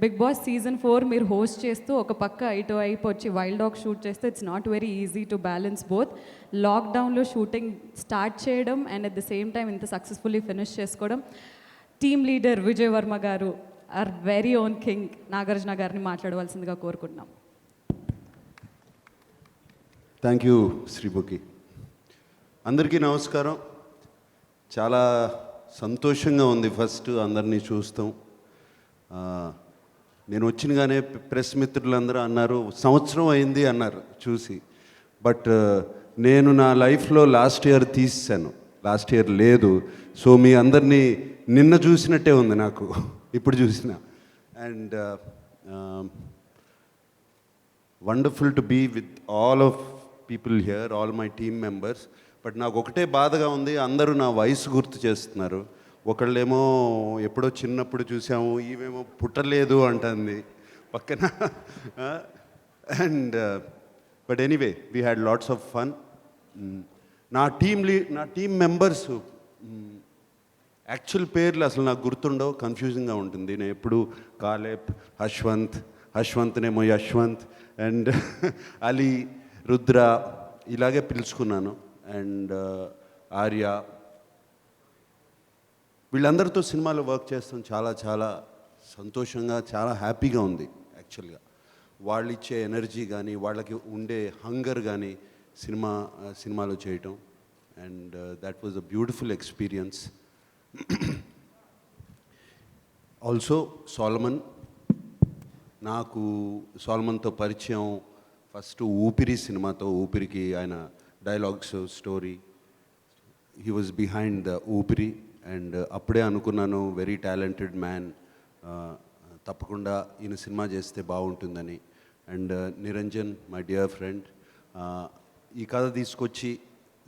Big boss season 4 మీరు host చేస్తూ ఒక పక్క ఇటువైపు వచ్చి వైల్డ్ డాగ్ షూట్ చేస్తే it's not very easy to balance both. లాక్డౌన్లో షూటింగ్ స్టార్ట్ చేయడం and at the same time ఇంత సక్సెస్ఫుల్లీ ఫినిష్ చేసుకోవడం. టీమ్ లీడర్ విజయ్ వర్మ గారు, our very own king Nagarjuna గారిని మాట్లాడవలసిందిగా కోరుకుంటున్నాం. Thank you Sreemukhi. అందరికీ నమస్కారం. చాలా సంతోషంగా ఉంది ఫస్ట్ అందరినీ చూస్తాం. నేను వచ్చినగానే ప్రెస్ మిత్రులందరూ అన్నారు సంవత్సరం అయింది అన్నారు చూసి. బట్ నేను నా లైఫ్లో లాస్ట్ ఇయర్ తీసాను, లాస్ట్ ఇయర్ లేదు. సో మీ అందరినీ నిన్న చూసినట్టే ఉంది నాకు ఇప్పుడు చూసిన. And wonderful to be with all of people here, all my team members. But నాకు ఒకటే బాధగా ఉంది, అందరూ నా వయసు గుర్తు చేస్తున్నారు. ఒకళ్ళేమో ఎప్పుడో చిన్నప్పుడు చూసాము, ఈమెమో పుట్టలేదు అంటుంది పక్కన. And but anyway we had lots of fun. నా టీమ్ మెంబర్స్ యాక్చువల్ పేర్లు అసలు నాకు గుర్తుండవు, కన్ఫ్యూజింగ్గా ఉంటుంది. నేను ఎప్పుడు కాలేబ్, హశ్వంత్నేమో యశ్వంత్ అండ్ అలీ, రుద్ర ఇలాగే పిలుచుకున్నాను. అండ్ ఆర్య, వీళ్ళందరితో సినిమాలో వర్క్ చేస్తాం చాలా చాలా సంతోషంగా, చాలా హ్యాపీగా ఉంది యాక్చువల్గా. వాళ్ళు ఇచ్చే ఎనర్జీ కానీ, వాళ్ళకి ఉండే హంగర్ కానీ సినిమాలో చేయటం. And that was a beautiful experience. Also Solomon, నాకు సోలమన్తో పరిచయం ఫస్ట్ ఊపిరి సినిమాతో. ఊపిరికి ఆయన dialogues, story, he was behind the ఊపిరి. అండ్ అప్పుడే అనుకున్నాను వెరీ టాలెంటెడ్ మ్యాన్, తప్పకుండా ఈయన సినిమా చేస్తే బాగుంటుందని. And Niranjan, my dear friend, ఈ కథ తీసుకొచ్చి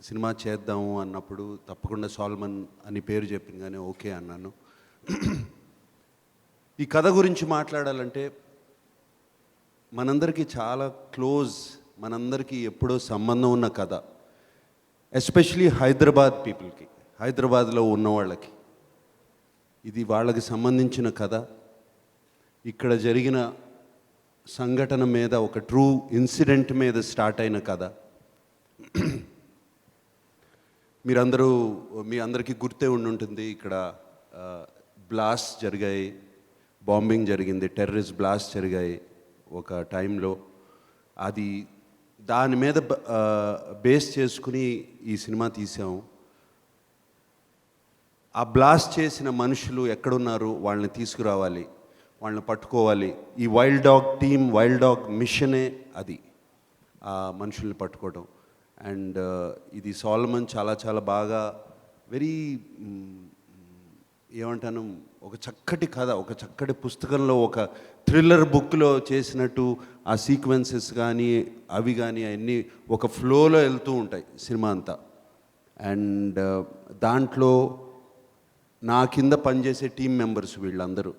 సినిమా చేద్దాము అన్నప్పుడు తప్పకుండా సోల్మన్ అని పేరు చెప్పింగానే ఓకే అన్నాను. ఈ కథ గురించి మాట్లాడాలంటే మనందరికీ చాలా క్లోజ్, మనందరికీ ఎప్పుడో సంబంధం ఉన్న కథ. ఎస్పెషలీ హైదరాబాద్ పీపుల్కి, హైదరాబాద్లో ఉన్న వాళ్ళకి ఇది వాళ్ళకి సంబంధించిన కథ. ఇక్కడ జరిగిన సంఘటన మీద, ఒక ట్రూ ఇన్సిడెంట్ మీద స్టార్ట్ అయిన కథ. మీ అందరికీ గుర్తే ఉండుంటుంది, ఇక్కడ బ్లాస్ట్ జరిగాయి, బాంబింగ్ జరిగింది, టెర్రరిస్ట్ బ్లాస్ట్ జరిగాయి ఒక టైంలో. అది దాని మీద బేస్ చేసుకుని ఈ సినిమా తీసాము. ఆ బ్లాస్ట్ చేసిన మనుషులు ఎక్కడున్నారు, వాళ్ళని తీసుకురావాలి, వాళ్ళని పట్టుకోవాలి. ఈ wild dog team, wild dog మిషనే అది, ఆ మనుషుల్ని పట్టుకోవడం. అండ్ ఇది సోల్మన్ చాలా చాలా బాగా, వెరీ ఏమంటాను, ఒక చక్కటి కథ, ఒక చక్కటి పుస్తకంలో, ఒక థ్రిల్లర్ బుక్లో చేసినట్టు ఆ సీక్వెన్సెస్ కానీ అవి కానీ అన్నీ ఒక ఫ్లోలో వెళ్తూ ఉంటాయి సినిమా అంతా. అండ్ దాంట్లో నా కింద పనిచేసే టీం మెంబర్స్ వీళ్ళందరూ.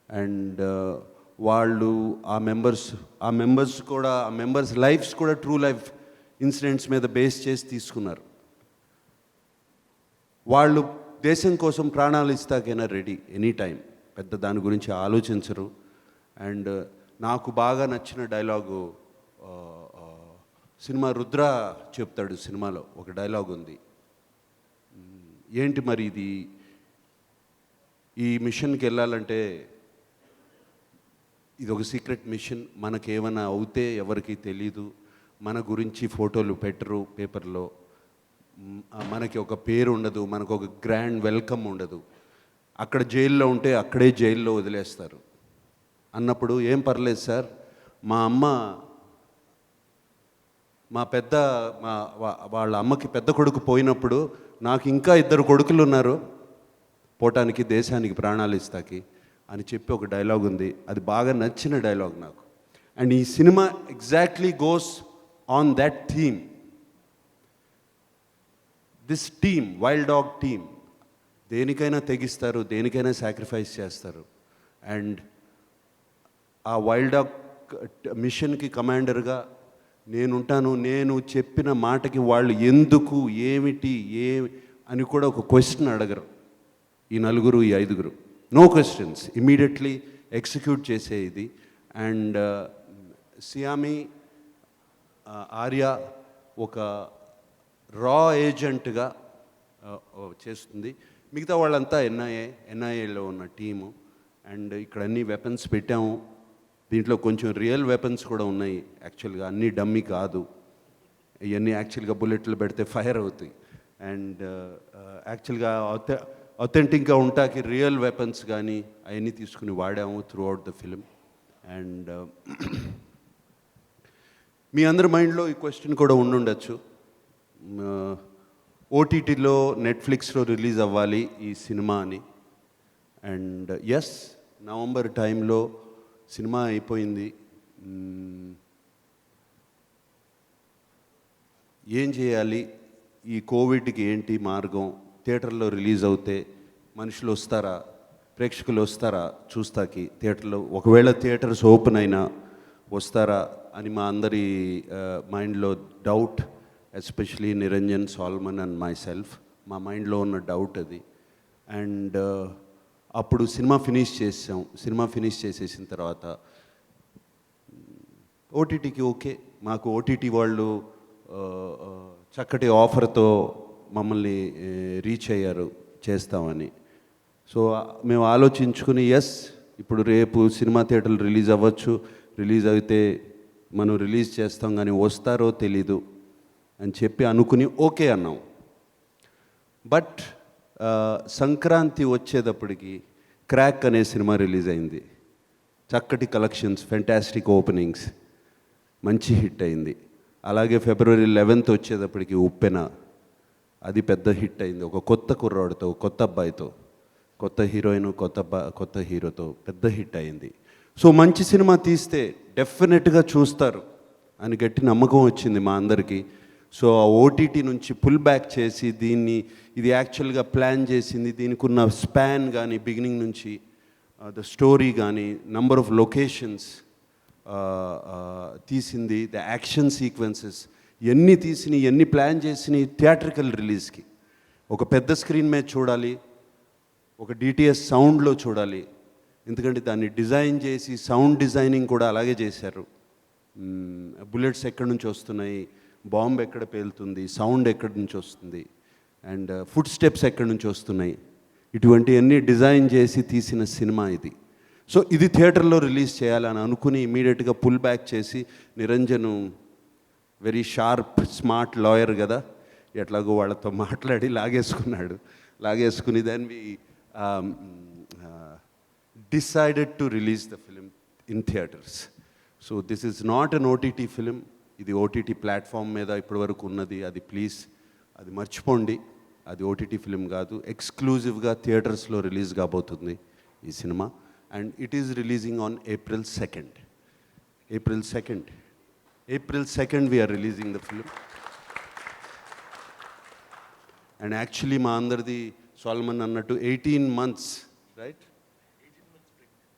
అండ్ వాళ్ళు ఆ మెంబర్స్ కూడా, ఆ మెంబర్స్ లైఫ్స్ కూడా ట్రూ లైఫ్ ఇన్సిడెంట్స్ మీద బేస్ చేసి తీసుకున్నారు. వాళ్ళు దేశం కోసం ప్రాణాలు ఇస్తాకైనా రెడీ ఎనీ టైం, పెద్ద దాని గురించి ఆలోచించరు. అండ్ నాకు బాగా నచ్చిన డైలాగు సినిమా రుద్ర చెప్తాడు, సినిమాలో ఒక డైలాగ్ ఉంది, ఏంటి మరి ఇది, ఈ మిషన్కి వెళ్ళాలంటే ఇది ఒక సీక్రెట్ మిషన్, మనకేమైనా అవుతే ఎవరికి తెలీదు, మన గురించి ఫోటోలు పెట్టరు పేపర్లో, మనకి ఒక పేరు ఉండదు, మనకు ఒక గ్రాండ్ వెల్కమ్ ఉండదు, అక్కడ జైల్లో ఉంటే అక్కడే జైల్లో వదిలేస్తారు అన్నప్పుడు, ఏం పర్లేదు సార్, మా అమ్మ, వాళ్ళ అమ్మకి పెద్ద కొడుకు పోయినప్పుడు నాకు ఇంకా 2 కొడుకులు ఉన్నారు పోవటానికి, దేశానికి ప్రాణాలు ఇస్తాకి అని చెప్పి ఒక డైలాగ్ ఉంది. అది బాగా నచ్చిన డైలాగ్ నాకు. అండ్ ఈ cinema exactly goes on that theme. This team, wild dog team, దేనికైనా తెగిస్తారు, దేనికైనా సాక్రిఫైస్ చేస్తారు. అండ్ ఆ వైల్డ్ డాగ్ మిషన్కి కమాండర్గా నేనుంటాను. నేను చెప్పిన మాటకి వాళ్ళు ఎందుకు, ఏమిటి, అని కూడా ఒక క్వశ్చన్ అడగరు ఈ 4, ఈ 5. నో క్వశ్చన్స్, ఇమీడియట్లీ ఎగ్జిక్యూట్ చేసే ఇది. అండ్ సియామి ఆర్య ఒక రా ఏజెంట్గా చేస్తుంది. మిగతా వాళ్ళంతా ఎన్ఐఏలో ఉన్న టీము. అండ్ ఇక్కడ అన్ని వెపన్స్ పెట్టాము. దీంట్లో కొంచెం రియల్ వెపన్స్ కూడా ఉన్నాయి యాక్చువల్గా, అన్నీ డమ్మీ కాదు. ఇవన్నీ యాక్చువల్గా బుల్లెట్లు పెడితే ఫైర్ అవుతాయి. అండ్ యాక్చువల్గా అథెంటిక్గా ఉంటాకి రియల్ వెపన్స్ కానీ అవన్నీ తీసుకుని వాడాము throughout the film. And మీ అందరి మైండ్లో ఈ క్వశ్చన్ కూడా ఉండుండొచ్చు, ఓటీటీలో నెట్ఫ్లిక్స్లో రిలీజ్ అవ్వాలి ఈ సినిమా అని. అండ్ ఎస్, నవంబర్ టైంలో సినిమా అయిపోయింది. ఏం చేయాలి, ఈ కోవిడ్కి ఏంటి మార్గం, థియేటర్లో రిలీజ్ అవుతే మనుషులు వస్తారా, ప్రేక్షకులు వస్తారా చూస్తాకి థియేటర్లో, ఒకవేళ థియేటర్స్ ఓపెన్ అయినా వస్తారా అని మా అందరి మైండ్లో doubt, especially Niranjan, Solomon and myself, మా మైండ్లో ఉన్న డౌట్ అది. అండ్ అప్పుడు సినిమా ఫినిష్ చేసాం. సినిమా ఫినిష్ చేసేసిన తర్వాత ఓటీటీకి ఓకే, మాకు ఓటీటీ వాళ్ళు చక్కటి ఆఫర్తో మమ్మల్ని రీచ్ అయ్యారు చేస్తామని. సో మేము ఆలోచించుకుని ఎస్, ఇప్పుడు రేపు సినిమా థియేటర్లు రిలీజ్ అవ్వచ్చు, రిలీజ్ అయితే మనం రిలీజ్ చేస్తాం, కానీ వస్తారో తెలీదు అని చెప్పి అనుకుని ఓకే అన్నాం. బట్ సంక్రాంతి వచ్చేటప్పటికి క్రాక్ అనే సినిమా రిలీజ్ అయింది. చక్కటి కలెక్షన్స్, ఫెంటాస్టిక్ ఓపెనింగ్స్, మంచి హిట్ అయింది. అలాగే ఫిబ్రవరి 11th వచ్చేటప్పటికి ఉప్పెన, అది పెద్ద హిట్ అయింది. ఒక కొత్త కుర్రాడితో, కొత్త అబ్బాయితో, కొత్త హీరోయిన్, కొత్త హీరోతో పెద్ద హిట్ అయింది. సో మంచి సినిమా తీస్తే డెఫినెట్గా చూస్తారు అని గట్టి నమ్మకం వచ్చింది మా అందరికీ. సో ఆ ఓటీటీ నుంచి పుల్ బ్యాక్ చేసి ఇది యాక్చువల్గా ప్లాన్ చేసింది, దీనికి ఉన్న స్పాన్ కానీ బిగినింగ్ నుంచి ద స్టోరీ కానీ నంబర్ ఆఫ్ లొకేషన్స్ తీసింది, ద యాక్షన్ సీక్వెన్సెస్ ఎన్ని తీసినాయి, ఎన్ని ప్లాన్ చేసినాయి థియేట్రికల్ రిలీజ్కి. ఒక పెద్ద స్క్రీన్ మీద చూడాలి, ఒక డిటిఎస్ సౌండ్లో చూడాలి, ఎందుకంటే దాన్ని డిజైన్ చేసి సౌండ్ డిజైనింగ్ కూడా అలాగే చేశారు. బుల్లెట్స్ ఎక్కడి నుంచి వస్తున్నాయి, బాంబ్ ఎక్కడ పేలుతుంది, సౌండ్ ఎక్కడి నుంచి వస్తుంది, అండ్ ఫుడ్ స్టెప్స్ ఎక్కడి నుంచి వస్తున్నాయి, ఇటువంటివన్నీ డిజైన్ చేసి తీసిన సినిమా ఇది. సో ఇది థియేటర్లో రిలీజ్ చేయాలని అనుకుని ఇమీడియట్గా పుల్ బ్యాక్ చేసి, Niranjan very sharp smart lawyer కదా, ఎట్లాగో వాళ్ళతో మాట్లాడి లాగేసుకుని then we decided to release the film in theatres. So this is not an OTT film, ఇది ఓటీటీ ప్లాట్ఫామ్ మీద ఇప్పటివరకు ఉన్నది, అది ప్లీజ్ అది మర్చిపోండి, అది ఓటీటీ ఫిలిం కాదు, ఎక్స్క్లూజివ్గా థియేటర్స్లో రిలీజ్ కాబోతుంది ఈ cinema. And it is releasing on April 2nd. April 2nd we're releasing the film. And actually మా అందరిది సాల్మన్ అన్నట్టు 18 months, రైట్,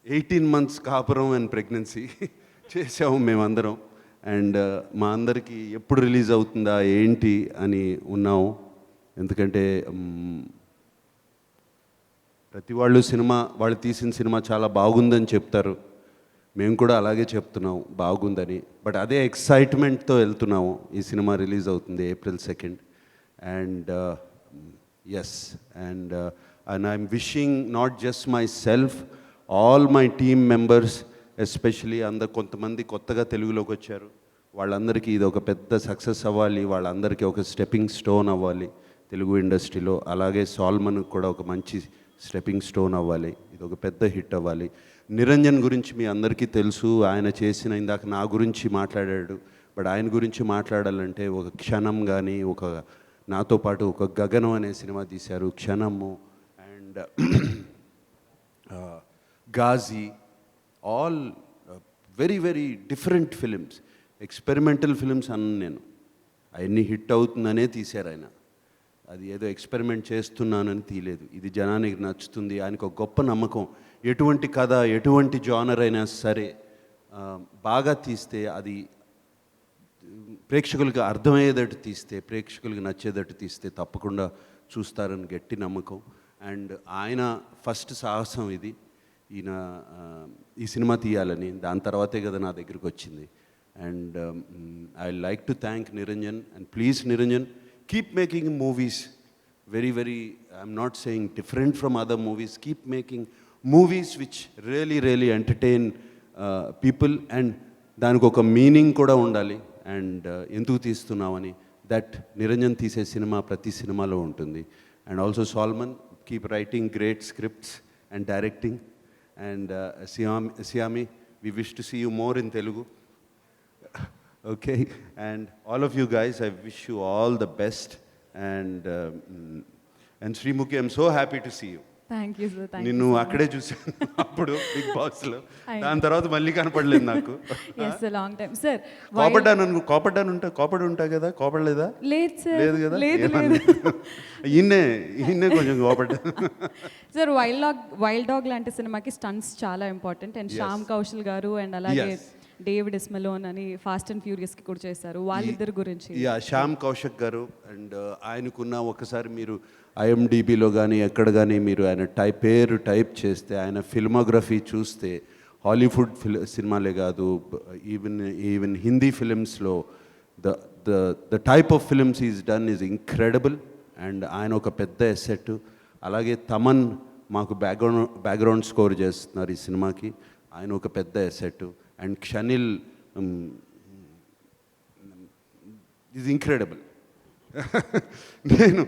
18 months కాపురం అండ్ ప్రెగ్నెన్సీ చేసాము మేమందరం. అండ్ మా అందరికీ ఎప్పుడు రిలీజ్ అవుతుందా ఏంటి అని ఉన్నాము, ఎందుకంటే ప్రతి వాళ్ళు తీసిన సినిమా చాలా బాగుందని చెప్తారు, మేము కూడా అలాగే చెప్తున్నాం బాగుందని. బట్ అదే ఎక్సైట్మెంట్తో వెళ్తున్నాము, ఈ సినిమా రిలీజ్ అవుతుంది April 2nd. And yes, and I'm wishing not just myself, all my team members, especially కొంతమంది కొత్తగా తెలుగులోకి వచ్చారు, వాళ్ళందరికీ ఇది ఒక పెద్ద సక్సెస్ అవ్వాలి, వాళ్ళందరికీ ఒక స్టెప్పింగ్ స్టోన్ అవ్వాలి తెలుగు ఇండస్ట్రీలో. అలాగే సాల్మన్ కూడా ఒక మంచి స్టెప్పింగ్ స్టోన్ అవ్వాలి, ఇది ఒక పెద్ద హిట్ అవ్వాలి. నిరంజన్ గురించి మీ అందరికీ తెలుసు, ఆయన చేసిన, ఇందాక నా గురించి మాట్లాడాడు, బట్ ఆయన గురించి మాట్లాడాలంటే ఒక క్షణం కానీ, ఒక నాతో పాటు ఒక గగనం అనే సినిమా తీశారు, Kshanam, and Ghazi, all very very different films, experimental films అన్న నేను. అవన్నీ హిట్ అవుతుందనే తీశారు ఆయన, అది ఏదో ఎక్స్పెరిమెంట్ చేస్తున్నానని తీయలేదు. ఇది జనానికి నచ్చుతుంది, ఆయనకు ఒక గొప్ప నమ్మకం. ఎటువంటి కథ, ఎటువంటి జానర్ అయినా సరే బాగా తీస్తే, అది ప్రేక్షకులకు అర్థమయ్యేటట్టు తీస్తే, ప్రేక్షకులకు నచ్చేటట్టు తీస్తే తప్పకుండా చూస్తారని గట్టి నమ్మకం. అండ్ ఆయన ఫస్ట్ సాహసం ఇది. ఈయన ఈ సినిమా తీయాలని. దాని తర్వాతే కదా నా దగ్గరికి వచ్చింది. And I like to thank Niranjan. And please Niranjan, keep making movies. very, I'm not saying different from other movies. Keep making movies which really entertain people, and దానికి ఒక మీనింగ్ కూడా ఉండాలి. అండ్ ఎందుకు తీస్తున్నామని దట్ నిరంజన్ తీసే సినిమా ప్రతి సినిమాలో ఉంటుంది. And also Solomon, keep writing great scripts and directing. And Saiyami, we wish to see you more in Telugu. Okay, and all of you guys, I wish you all the best. And Srimuki, I'm so happy to see you. Thank you sir. Thank నిన్ను అక్కడే చూసాను అప్పుడు big బాస్లో. దాని తర్వాత మళ్ళీ కనపడలేదు నాకు. Yes long time sir. కోపడ్డాను ఉంటా కదా, కోపడలేదా? లేదు సార్, లేదు కదా. లేదు. ఈయన్నే కొంచెం కోపడ్డా. సార్, వైల్డ్ డాగ్ లాంటి సినిమాకి స్టంట్స్ చాలా ఇంపార్టెంట్. అండ్ శ్యామ్ కౌశల్ గారు అండ్ అలాగే డేవిడ్ ఇస్మెలోన్ అని ఫాస్ట్ అండ్ ఫ్యూరియస్కి కూడా చేశారు. వాళ్ళిద్దరి గురించి. శ్యామ్ కౌశక్ గారు. అండ్ ఆయనకున్న ఒకసారి మీరు IMDbలో కానీ ఎక్కడ కానీ మీరు ఆయన పేరు టైప్ చేస్తే ఆయన ఫిల్మోగ్రఫీ చూస్తే హాలీవుడ్ సినిమాలే కాదు, ఈవెన్ హిందీ ఫిలిమ్స్లో the type of films is done is incredible. And ఆయన ఒక పెద్ద ఎసెట్. అలాగే తమన్ మాకు బ్యాక్గ్రౌండ్ స్కోర్ చేస్తున్నారు ఈ సినిమాకి, ఆయన ఒక పెద్ద asset. And Shaneil is incredible. నేను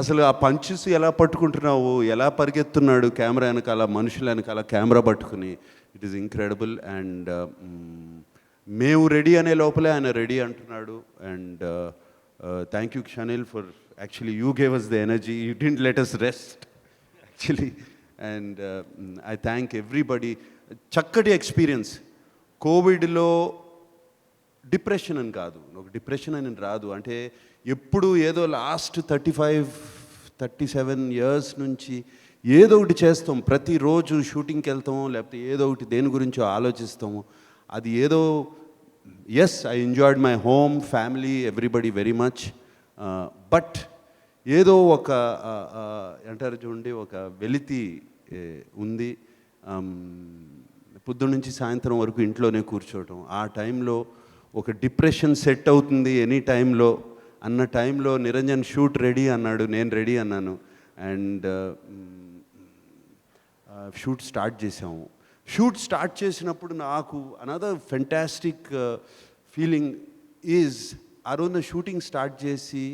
అసలు ఆ పంచెస్ ఎలా పట్టుకుంటున్నావు, ఎలా పరిగెత్తున్నాడు కెమెరా వెనకాల, మనుషుల వెనకాల కెమెరా పట్టుకుని, ఇట్ ఈస్ ఇంక్రెడిబుల్. అండ్ మేము రెడీ అనే లోపలే ఆయన రెడీ అంటున్నాడు. And thank you Shaneil for actually you gave us the energy, you didn't let us rest actually. And I thank everybody. చక్కటి ఎక్స్పీరియన్స్. కోవిడ్లో డిప్రెషన్ అని కాదు, ఒక డిప్రెషన్ అని రాదు. అంటే ఎప్పుడు ఏదో లాస్ట్ 35-37 ఇయర్స్ నుంచి ఏదో ఒకటి చేస్తాం. ప్రతిరోజు షూటింగ్కి వెళ్తాము, లేకపోతే ఏదో ఒకటి దేని గురించో ఆలోచిస్తాము. అది ఏదో yes, I enjoyed my home, family, everybody very much. But ఏదో ఒక అంటారు చూడండి, ఒక వెలితి ఉంది. పొద్దున్న నుంచి సాయంత్రం వరకు ఇంట్లోనే కూర్చోవటం, ఆ టైంలో ఒక డిప్రెషన్ సెట్ అవుతుంది ఎనీ టైంలో అన్న టైంలో నిరంజన్ షూట్ రెడీ అన్నాడు, నేను రెడీ అన్నాను. అండ్ షూట్ స్టార్ట్ చేసాము. షూట్ స్టార్ట్ చేసినప్పుడు నాకు అనదర్ ఫెంటాస్టిక్ ఫీలింగ్ ఈజ్, ఆ రోజున షూటింగ్ స్టార్ట్ చేసి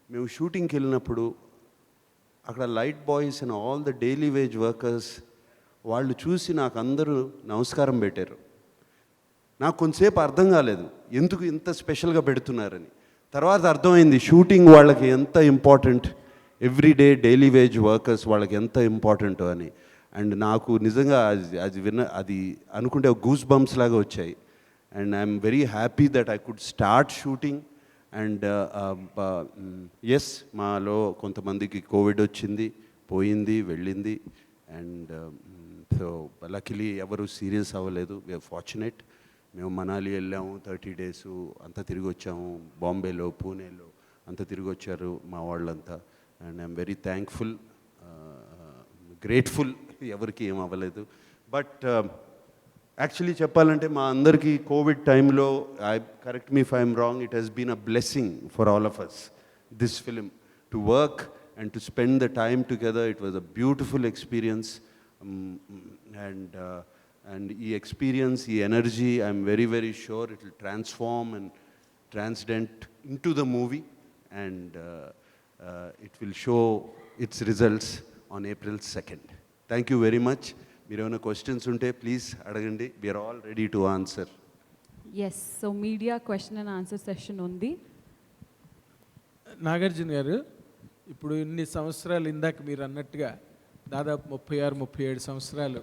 మేము షూటింగ్కి వెళ్ళినప్పుడు అక్కడ light boys and all the daily wage workers వాళ్ళు చూసి నాకు అందరూ నమస్కారం పెట్టారు. నాకు కొంతసేపు అర్థం కాలేదు ఎందుకు ఇంత స్పెషల్గా పెడుతున్నారని. తర్వాత అర్థమైంది షూటింగ్ వాళ్ళకి ఎంత important, everyday daily wage workers వాళ్ళకి ఎంత ఇంపార్టెంట్ అని. అండ్ నాకు నిజంగా అది అనుకుంటే గూస్ బంప్స్ లాగా వచ్చాయి. And I'm very happy that I could start shooting. And yes, మాలో కొంతమందికి కోవిడ్ వచ్చింది, పోయింది, వెళ్ళింది. అండ్ సో లక్కీలీ ఎవరు సీరియస్ అవ్వలేదు. We're fortunate. మేము మనాలి వెళ్ళాము 30 days, అంతా తిరిగి వచ్చాము. బాంబేలో, పూణేలో అంతా తిరిగి వచ్చారు మా వాళ్ళంతా. And I'm very thankful, grateful. ఎవరికి ఏం అవ్వలేదు. బట్ యాక్చువల్లీ చెప్పాలంటే మా అందరికీ కోవిడ్ టైంలో, correct me if I'm wrong, it has been a blessing for all of us, this film, to work and to spend the time together. It was a beautiful experience. And ఈ experience, ఈ energy, I'm very sure it will transform and transcend into the movie. And it will show its results on April 2nd. Thank you very much. మీరు ఏమైనా questions ఉంటే please అడగండి. We are all ready to answer. Yes, so media question and answer session ఉంది. నాగార్జున గారు, ఇప్పుడు ఇన్ని సంవత్సరాలు, ఇందాక మీరు అన్నట్టుగా దాదాపు 36-37 సంవత్సరాలు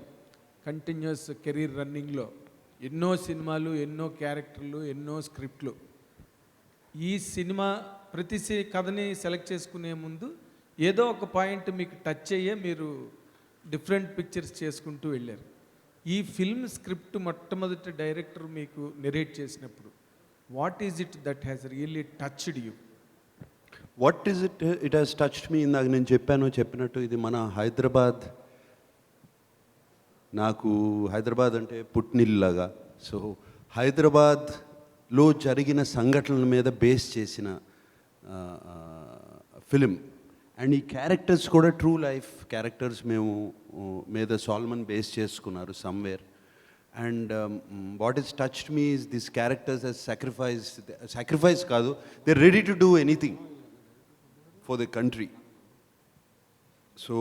కంటిన్యూస్ కెరీర్ రన్నింగ్లో ఎన్నో సినిమాలు, ఎన్నో క్యారెక్టర్లు, ఎన్నో స్క్రిప్ట్లు. ఈ సినిమా ప్రతి కథని సెలెక్ట్ చేసుకునే ముందు ఏదో ఒక పాయింట్ మీకు టచ్ అయ్యే మీరు డిఫరెంట్ పిక్చర్స్ చేసుకుంటూ వెళ్ళారు. ఈ ఫిల్మ్ స్క్రిప్ట్ మొట్టమొదటి డైరెక్టర్ మీకు నెరేట్ చేసినప్పుడు what is it that has really touched you? What is it has touched మీ? ఇందాక నేను చెప్పినట్టు ఇది మన హైదరాబాద్ నాకు హైదరాబాద్ అంటే పుట్టినిల్లాగా. సో హైదరాబాద్లో జరిగిన సంఘటనల మీద బేస్ చేసిన ఫిలిం. అండ్ ఈ క్యారెక్టర్స్ కూడా ట్రూ లైఫ్ క్యారెక్టర్స్ మేము మీద సాల్మన్ బేస్ చేసుకున్నారు somewhere. And what is touched me is this characters as sacrifice కాదు, they ready to do anything for the country. So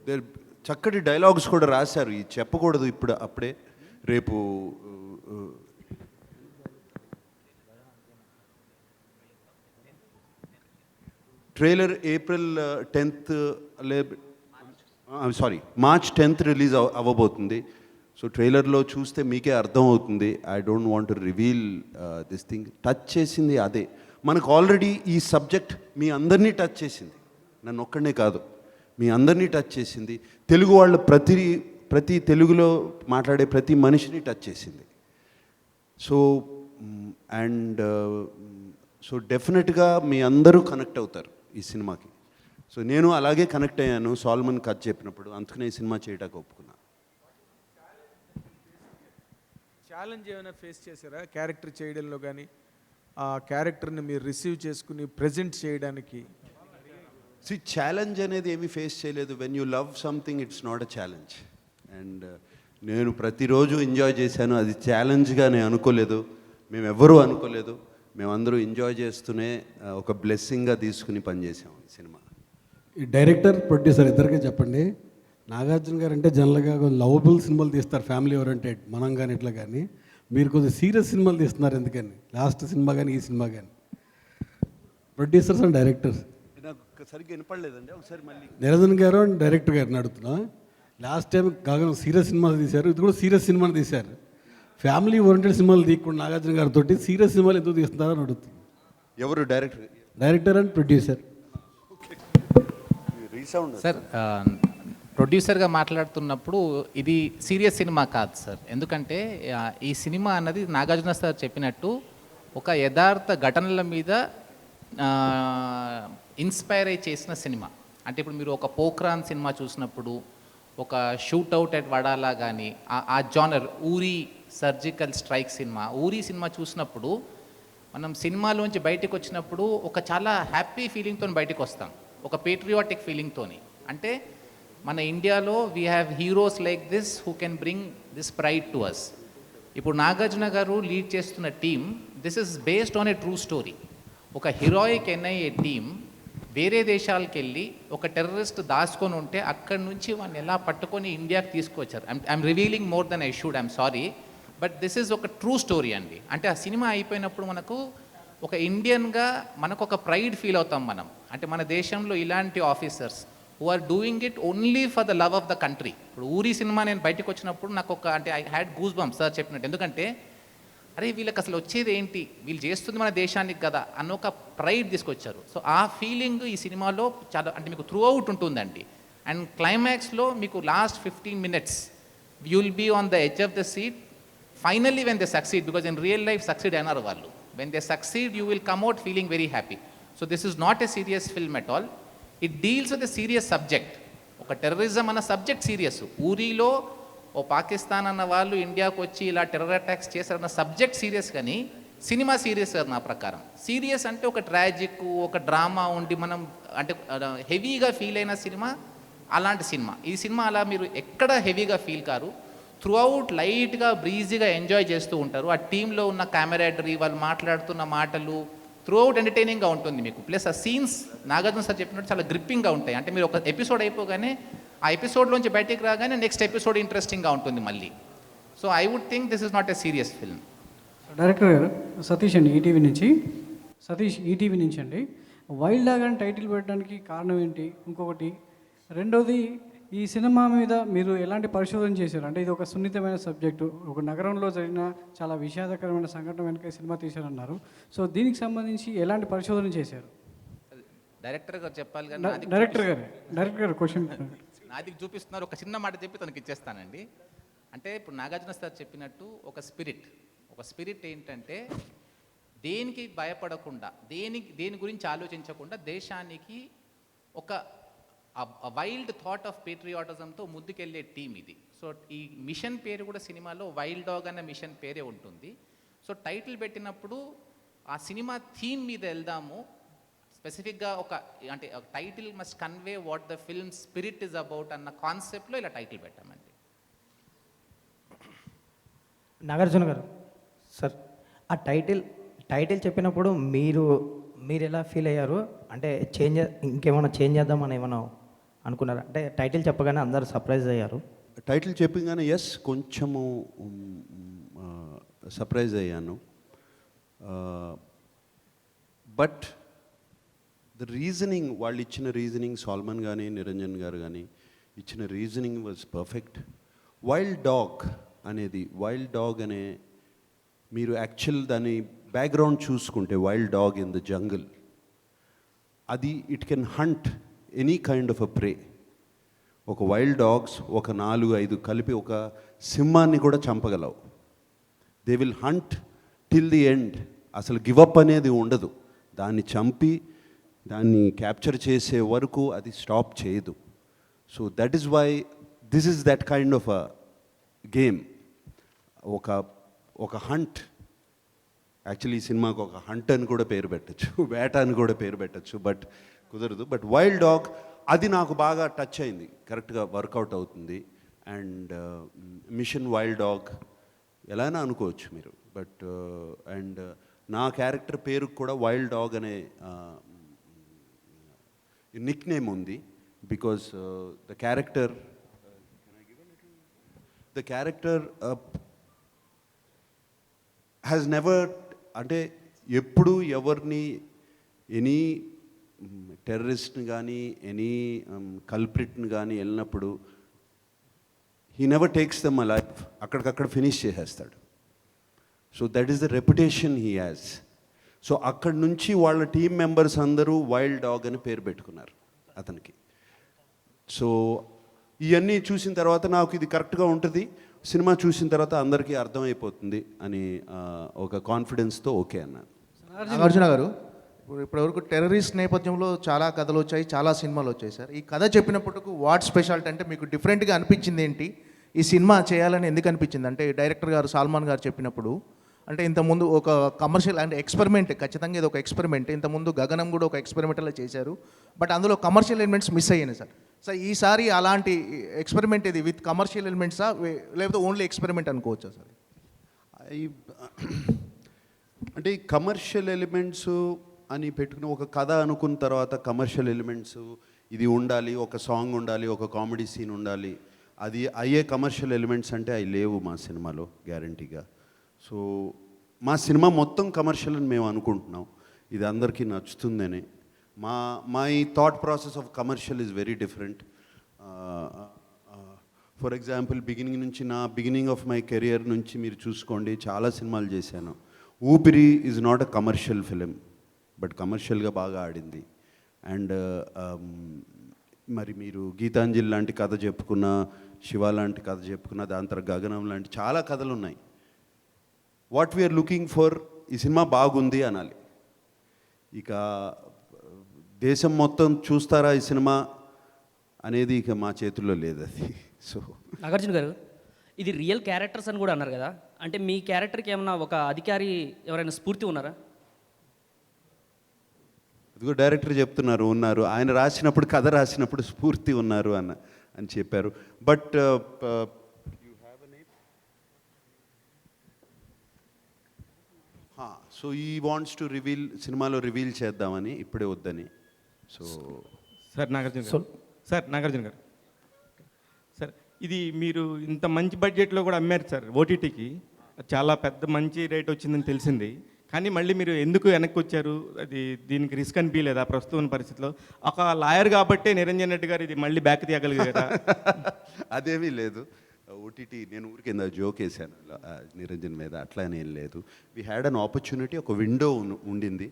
there చక్కటి డైలాగ్స్ కూడా రాశారు. ఇది చెప్పకూడదు ఇప్పుడు అప్పుడే, రేపు trailer April 10th March 10th release అవ్వబోతుంది. సో ట్రైలర్లో చూస్తే మీకే అర్థం అవుతుంది. I don't want to reveal this thing. Touch చేసింది అదే. మనకు ఆల్రెడీ ఈ సబ్జెక్ట్ మీ అందరినీ టచ్ చేసింది, నన్ను ఒక్కడనే కాదు, మీ అందరినీ టచ్ చేసింది. తెలుగు వాళ్ళ ప్రతి తెలుగులో మాట్లాడే ప్రతి మనిషిని టచ్ చేసింది. సో అండ్ సో డెఫినెట్గా మీ అందరూ కనెక్ట్ అవుతారు ఈ సినిమాకి. సో నేను అలాగే కనెక్ట్ అయ్యాను సాల్మన్ కథ చెప్పినప్పుడు, అందుకనే ఈ సినిమా చేయడానికి ఒప్పుకున్నా. ఛాలెంజ్ ఏమైనా ఫేస్ చేశారా క్యారెక్టర్ చేయడంలో కానీ, ఆ క్యారెక్టర్ని మీరు రిసీవ్ చేసుకుని ప్రజెంట్ చేయడానికి? ఛాలెంజ్ అనేది ఏమీ ఫేస్ చేయలేదు. When you love something it's not a challenge. And నేను ప్రతిరోజు ఎంజాయ్ చేశాను. అది ఛాలెంజ్గా నేను అనుకోలేదు, మేమెవ్వరూ అనుకోలేదు. మేమందరూ ఎంజాయ్ చేస్తూనే ఒక బ్లెస్సింగ్గా తీసుకుని పనిచేసాము ఈ సినిమా. ఈ డైరెక్టర్ ప్రొడ్యూసర్ ఇద్దరికీ చెప్పండి, నాగార్జున గారు అంటే జనరల్గా లవబుల్ సినిమాలు తీస్తారు, ఫ్యామిలీ ఓరియంటెడ్, మనం కానీ ఇట్లా. కానీ మీరు కొద్దిగా సీరియస్ సినిమాలు తీస్తున్నారు, ఎందుకని? లాస్ట్ సినిమా కానీ ఈ సినిమా కానీ. ప్రొడ్యూసర్స్ అండ్ డైరెక్టర్స్ నాకు సరిగ్గా వినపడలేదండి, ఒకసారి మళ్ళీ. నిరంజన్ గారు అండ్ డైరెక్టర్ గారిని అడుగుతున్నా. లాస్ట్ టైం కాగా సీరియస్ సినిమాలు తీశారు, ఇది కూడా సీరియస్ సినిమాలు తీశారు. ఫ్యామిలీ ఓరియంటెడ్ సినిమాలు తీయకుండా నాగార్జున గారితో సీరియస్ సినిమాలు ఎందుకు తీస్తున్నారని అడుగుతుంది. ఎవరు director? Director and producer. Resound sir, ప్రొడ్యూసర్గా మాట్లాడుతున్నప్పుడు ఇది సీరియస్ సినిమా కాదు సార్. ఎందుకంటే ఈ సినిమా అన్నది నాగార్జున సార్ చెప్పినట్టు ఒక యథార్థ ఘటనల మీద ఇన్స్పైర్ అయి చేసిన సినిమా. అంటే ఇప్పుడు మీరు ఒక పోఖ్రాన్ సినిమా చూసినప్పుడు, ఒక షూట్అవుట్ అట్ వడాలా కానీ, ఆ జానర్ ఊరి సర్జికల్ స్ట్రైక్ సినిమా, ఊరి సినిమా చూసినప్పుడు మనం సినిమాలోంచి బయటకు వచ్చినప్పుడు ఒక చాలా హ్యాపీ ఫీలింగ్తో బయటకు వస్తాం, ఒక పేట్రియాటిక్ ఫీలింగ్తో. అంటే మన ఇండియాలో we have heroes like this who can bring this pride to us. ఇప్పుడు నాగార్జున గారు లీడ్ చేస్తున్న team, this is based on a true story. ఒక హీరోయిక్ ఎన్ఐఏ టీమ్ వేరే దేశాలకు వెళ్ళి ఒక టెర్రరిస్ట్ దాచుకొని ఉంటే అక్కడి నుంచి వాడిని ఎలా పట్టుకొని ఇండియాకి తీసుకొచ్చారు. I'm revealing more than I should, I'm sorry, but this is ఒక ట్రూ స్టోరీ అండి. అంటే ఆ సినిమా అయిపోయినప్పుడు మనకు ఒక ఇండియన్గా మనకు ఒక ప్రైడ్ ఫీల్ అవుతాం మనం. అంటే మన దేశంలో ఇలాంటి officers who are doing it only for the love of the country. ఇప్పుడు ఊరి సినిమా నేను బయటకు వచ్చినప్పుడు నాకు ఒక అంటే I had goose bumps sir చెప్పినట్టు. ఎందుకంటే అరే వీళ్ళకి అసలు వచ్చేది ఏంటి, వీళ్ళు చేస్తుంది మన దేశానికి కదా అన్న ఒక ప్రైడ్ తీసుకొచ్చారు. సో ఆ ఫీలింగ్ ఈ సినిమాలో చాలా అంటే మీకు త్రూ అవుట్ ఉంటుందండి. అండ్ క్లైమాక్స్లో మీకు last 15 minutes you will be on the edge of the seat finally when they succeed, because in real life succeed అయినారు వాళ్ళు. When they succeed you will come out feeling very happy. So this is not a serious film at all. It deals with a serious subject. ఒక terrorism అన్న subject serious. ఊరిలో ఓ పాకిస్తాన్ అన్న వాళ్ళు ఇండియాకు వచ్చి ఇలా టెర్రర్ అటాక్స్ చేశారన్న సబ్జెక్ట్ సీరియస్, కానీ సినిమా సీరియస్ నా ప్రకారం. సీరియస్ అంటే ఒక ట్రాజిక్, ఒక డ్రామా ఉండి మనం అంటే హెవీగా ఫీల్ అయిన సినిమా అలాంటి సినిమా. ఈ సినిమా అలా మీరు ఎక్కడ హెవీగా ఫీల్ కారు, త్రూ అవుట్ లైట్గా బ్రీజీగా ఎంజాయ్ చేస్తూ ఉంటారు. ఆ టీంలో ఉన్న కెమెరాడరీ, వాళ్ళు మాట్లాడుతున్న మాటలు త్రూ అవుట్ ఎంటర్టైనింగ్గా ఉంటుంది మీకు. ప్లస్ ఆ సీన్స్ నాగార్జున సార్ చెప్పినట్టు చాలా గ్రిప్పింగ్గా ఉంటాయి. అంటే మీరు ఒక ఎపిసోడ్ అయిపోగానే ఆ ఎపిసోడ్లోంచి బయటికి రాగానే నెక్స్ట్ ఎపిసోడ్ ఇంట్రెస్టింగ్గా ఉంటుంది మళ్ళీ. So I would think this is not a serious film. Director గారు సతీష్ అండి, ఈటీవీ నుంచి. సతీష్, ఈటీవీ నుంచి అండి. వైల్డ్ డాగ్ అని టైటిల్ పెట్టడానికి కారణం ఏంటి? ఇంకొకటి రెండోది, ఈ సినిమా మీద మీరు ఎలాంటి పరిశోధన చేశారు? అంటే ఇది ఒక సున్నితమైన సబ్జెక్టు, ఒక నగరంలో జరిగిన చాలా విషాదకరమైన సంఘటన వెనుక సినిమా తీశారన్నారు. సో దీనికి సంబంధించి ఎలాంటి పరిశోధన చేశారు? డైరెక్టర్ గారు చెప్పాలి కానీ డైరెక్టర్ గారు క్వశ్చన్ నాది చూపిస్తున్నారు. ఒక చిన్న మాట చెప్పి తనకి ఇచ్చేస్తానండి. అంటే ఇప్పుడు నాగార్జున సార్ చెప్పినట్టు ఒక స్పిరిట్ ఏంటంటే దేనికి భయపడకుండా, దేని గురించి ఆలోచించకుండా దేశానికి ఒక వైల్డ్ థాట్ ఆఫ్ పేట్రియాటిజంతో ముందుకెళ్ళే టీం ఇది. సో ఈ మిషన్ పేరు కూడా సినిమాలో వైల్డ్ డాగ్ అన్న మిషన్ పేరే ఉంటుంది. సో టైటిల్ పెట్టినప్పుడు ఆ సినిమా థీమ్ మీద వెళ్దాము, స్పెసిఫిక్గా ఒక అంటే title must convey what the film spirit is about అన్న కాన్సెప్ట్లో ఇలా టైటిల్ పెట్టామండి. నాగార్జున గారు సార్, ఆ టైటిల్ చెప్పినప్పుడు మీరు ఎలా ఫీల్ అయ్యారు? అంటే ఇంకేమైనా చేంజ్ చేద్దామని ఏమైనా అనుకున్నారా? అంటే టైటిల్ చెప్పగానే అందరు సర్ప్రైజ్ అయ్యారు. టైటిల్ చెప్పగానే ఎస్ కొంచెము సర్ప్రైజ్ అయ్యాను. బట్ ద రీజనింగ్, వాళ్ళు ఇచ్చిన రీజనింగ్, సాల్మన్ కానీ నిరంజన్ గారు కానీ ఇచ్చిన reasoning was perfect. Wild dog అనే మీరు యాక్చువల్ దాని బ్యాక్గ్రౌండ్ చూసుకుంటే, wild dog in the jungle, అది it can hunt any kind of a prey. ఒక వైల్డ్ డాగ్స్ ఒక 4-5 కలిపి ఒక సింహాన్ని కూడా చంపగలవు. They will hunt till the end. అసలు గివప్ అనేది ఉండదు. దాన్ని చంపి దాన్ని క్యాప్చర్ చేసే వరకు అది స్టాప్ చేయదు. So that is why this is that kind of a game. ఒక హంట్, యాక్చువల్లీ ఈ సినిమాకు ఒక హంట్ అని కూడా పేరు పెట్టచ్చు, వేట అని కూడా పేరు పెట్టచ్చు, బట్ కుదరదు. బట్ వైల్డ్ డాగ్ అది నాకు బాగా టచ్ అయింది, కరెక్ట్గా వర్కౌట్ అవుతుంది. అండ్ మిషన్ వైల్డ్ డాగ్ ఎలా అయినా అనుకోవచ్చు మీరు, బట్ అండ్ నా క్యారెక్టర్ పేరు కూడా వైల్డ్ డాగ్ అనే నిక్ నేమ్ ఉంది. Because the character has never, అంటే ఎప్పుడు ఎవరిని ఎనీ టెర్రరిస్ట్ని కానీ ఎనీ కల్ప్రిట్ని కానీ వెళ్ళినప్పుడు he never takes them a life, అక్కడికక్కడ ఫినిష్ చేసేస్తాడు. So that is the reputation he has. So అక్కడి నుంచి వాళ్ళ టీం మెంబర్స్ అందరూ వైల్డ్ డాగ్ అని పేరు పెట్టుకున్నారు అతనికి. సో ఇవన్నీ చూసిన తర్వాత నాకు ఇది కరెక్ట్గా ఉంటుంది, సినిమా చూసిన తర్వాత అందరికీ అర్థమైపోతుంది అని ఒక కాన్ఫిడెన్స్తో ఓకే అన్నాను. నాగార్జున గారు, ఇప్పటివరకు టెర్రరిస్ట్ నేపథ్యంలో చాలా కథలు వచ్చాయి, చాలా సినిమాలు వచ్చాయి సార్. ఈ కథ చెప్పినప్పటికీ వాట్ స్పెషాలిటీ అంటే మీకు డిఫరెంట్గా అనిపించింది ఏంటి? ఈ సినిమా చేయాలని ఎందుకు అనిపించింది? అంటే డైరెక్టర్ గారు సాల్మాన్ గారు చెప్పినప్పుడు, అంటే ఇంతకుముందు ఒక కమర్షియల్ అంటే ఎక్స్పెరిమెంట్, ఖచ్చితంగా ఇది ఒక ఎక్స్పెరిమెంట్. ఇంతకుముందు గగనం కూడా ఒక ఎక్స్పెరిమెంట్లో చేశారు, బట్ అందులో కమర్షియల్ ఎలిమెంట్స్ మిస్ అయ్యాయి సార్. సార్ ఈసారి అలాంటి ఎక్స్పెరిమెంట్ ఇది విత్ కమర్షియల్ ఎలిమెంట్సా లేకపోతే ఓన్లీ ఎక్స్పెరిమెంట్ అనుకోవచ్చా సార్? అంటే ఈ కమర్షియల్ ఎలిమెంట్స్ అని పెట్టుకుని ఒక కథ అనుకున్న తర్వాత కమర్షియల్ ఎలిమెంట్స్ ఇది ఉండాలి, ఒక సాంగ్ ఉండాలి, ఒక కామెడీ సీన్ ఉండాలి, అది అయ్యే కమర్షియల్ ఎలిమెంట్స్ అంటే అవి లేవు మా సినిమాలో గ్యారంటీగా. సో మా సినిమా మొత్తం కమర్షియల్ అని మేము అనుకుంటున్నాం, ఇది అందరికీ నచ్చుతుందని. My thought process of commercial is very different. For example beginning of my career నుంచి మీరు చూసుకోండి, చాలా సినిమాలు చేశాను. ఊపిరి is not a commercial film, but కమర్షియల్గా బాగా ఆడింది. అండ్ మరి మీరు గీతాంజలి లాంటి కథ చెప్పుకున్న, శివ లాంటి కథ చెప్పుకున్న, దాని తర్వాత గగనం లాంటి చాలా కథలు ఉన్నాయి. వాట్ వీఆర్ లుకింగ్ ఫర్, ఈ సినిమా బాగుంది అనాలి. ఇక దేశం మొత్తం చూస్తారా ఈ సినిమా అనేది ఇక మా చేతుల్లో లేదు అది. సో నాగార్జున గారు, ఇది రియల్ క్యారెక్టర్స్ అని కూడా అన్నారు కదా, అంటే మీ క్యారెక్టర్కి ఏమన్నా ఒక అధికారి ఎవరైనా స్ఫూర్తి ఉన్నారా? ఇదిగో డైరెక్టర్ చెప్తున్నారు ఉన్నారు, ఆయన రాసినప్పుడు కథ రాసినప్పుడు స్ఫూర్తి ఉన్నారు అని చెప్పారు. బట్ సో ఈ వాంట్స్ టు రివీల్, సినిమాలో రివీల్ చేద్దామని, ఇప్పుడే వద్దని. సో సార్ నాగార్జున గారు, సార్ ఇది మీరు ఇంత మంచి బడ్జెట్లో కూడా అమ్మారు సార్ ఓటీటీకి, చాలా పెద్ద మంచి రేట్ వచ్చిందని తెలిసింది. కానీ మళ్ళీ మీరు ఎందుకు వెనక్కి వచ్చారు? అది దీనికి రిస్క్ అనిపించలేదా ప్రస్తుతం పరిస్థితిలో? ఒక లాయర్ కాబట్టే నిరంజన్ రెడ్డి గారు ఇది మళ్ళీ బ్యాక్ తీయగలిగారా? అదేమీ లేదు. ఓటీటీ నేను ఊరికింద జోక్ వేసాను నిరంజన్ మీద, అట్లా ఏం లేదు. వీ హ్యాడ్ అన్ ఆపర్చునిటీ, ఒక విండో ఉండింది